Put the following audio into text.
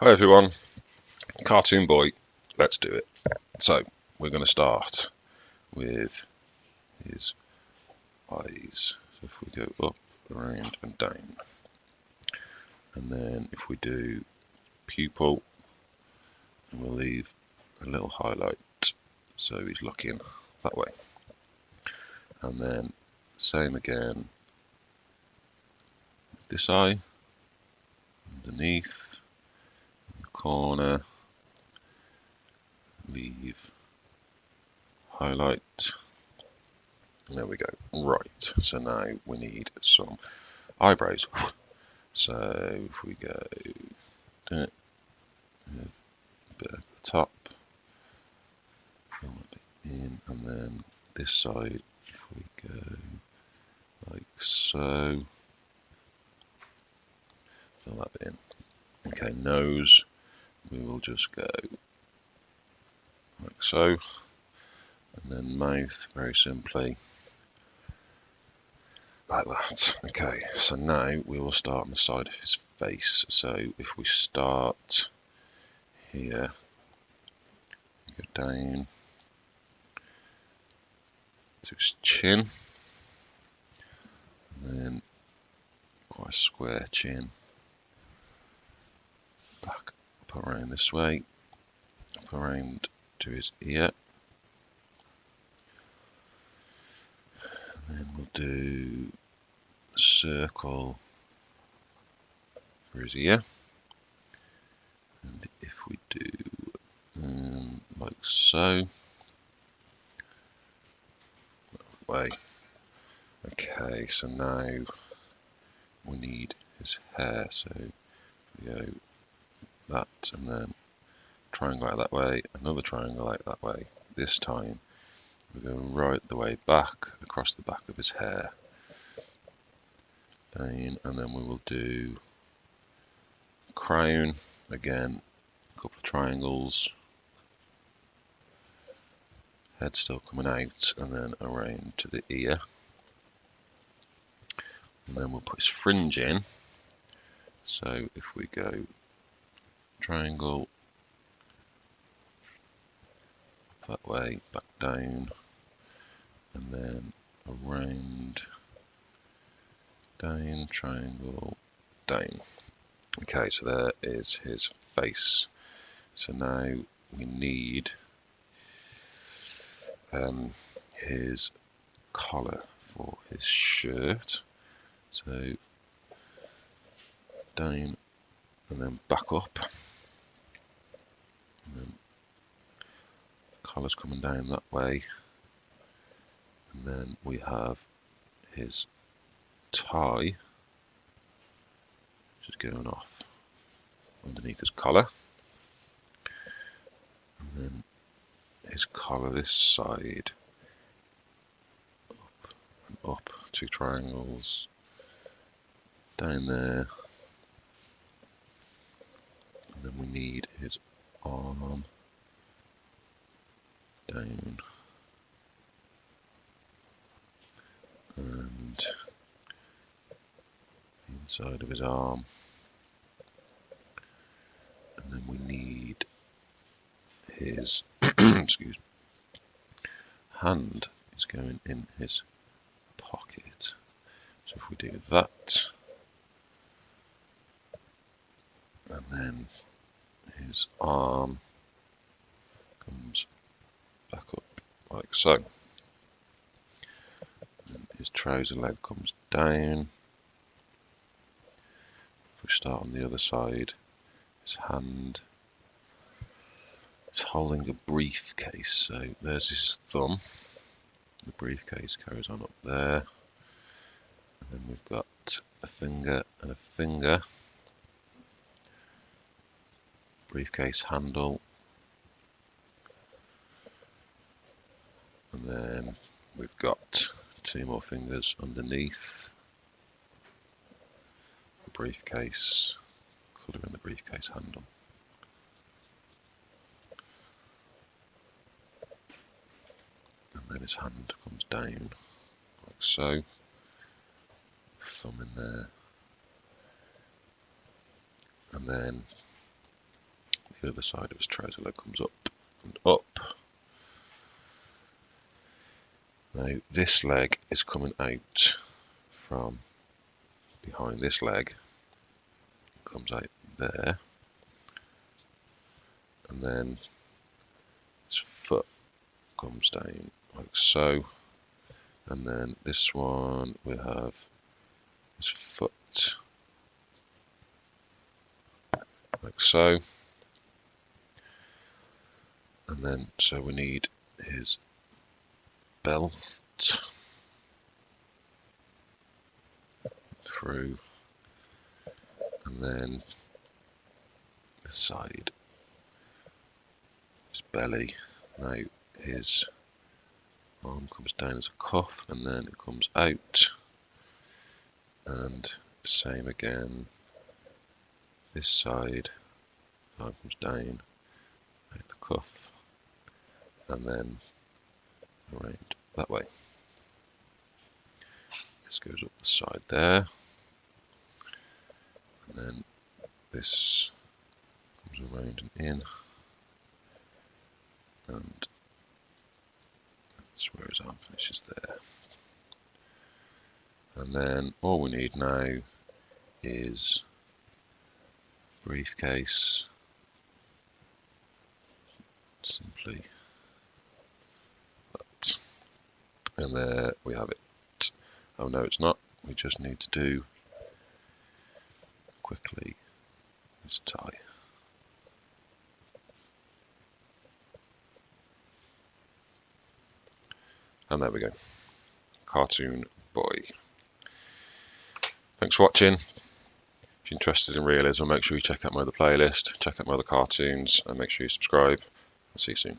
Hi everyone, Cartoon Boy, let's do it. So, we're going to start with his eyes. So if we go up, around and down. And then if we do pupil, we'll leave a little highlight so he's looking that way. And then same again, this eye, underneath, in the corner, leave highlight. There we go. Right, so now we need some eyebrows. So if we go a bit at the top, fill it in, and then this side, if we go like so, fill that in. Okay, nose, we will just go like so, and then mouth, very simply, like that. Okay, so now we will start on the side of his face. So if we start here, go down to his chin, and then quite a square chin, back up around this way, up around to his ear, and then we'll do a circle for his ear, and if we do like so, that way. Okay, so now we need his hair, so we go that and then triangle out that way, another triangle out that way. This time we go right the way back across the back of his hair, down, and then we will do crown again, a couple of triangles, head still coming out, and then around to the ear, and then we'll put his fringe in. So if we go triangle that way, back down, and then around, down, triangle, down. Okay, so there is his face. So now we need his collar for his shirt. So down and then back up, and then collar's coming down that way, and then we have his tie, which is going off underneath his collar, and then his collar this side, up and up, two triangles, down there, and then we need his arm, down, and inside of his arm, and then we need his excuse me, hand is going in his pocket. So if we do that, and then his arm comes back up like so, and his trouser leg comes down. If we start on the other side, his hand is holding a briefcase, so there's his thumb, the briefcase carries on up there, and then we've got a finger and a finger, briefcase handle, and then we've got two more fingers underneath the briefcase, colour in the briefcase handle. And then his hand comes down like so, thumb in there, and then the other side of his trouser leg comes up and up. Now this leg is coming out from behind this leg, comes out there, and then his foot comes down like so, and then this one we have his foot like so, and then so we need his belt through, and then this side, his belly. Now his arm comes down as a cuff, and then it comes out, and same again, this side, arm comes down, out the cuff, and then around that way. This goes up the side there, and then this comes around and in, and that's where his arm finishes there. And then all we need now is briefcase, simply that, and there we have it. Oh no, it's not. We just need to do quickly his tie. And there we go. Cartoon Boy. Thanks for watching. If you're interested in realism, make sure you check out my other playlist, check out my other cartoons, and make sure you subscribe. I'll see you soon.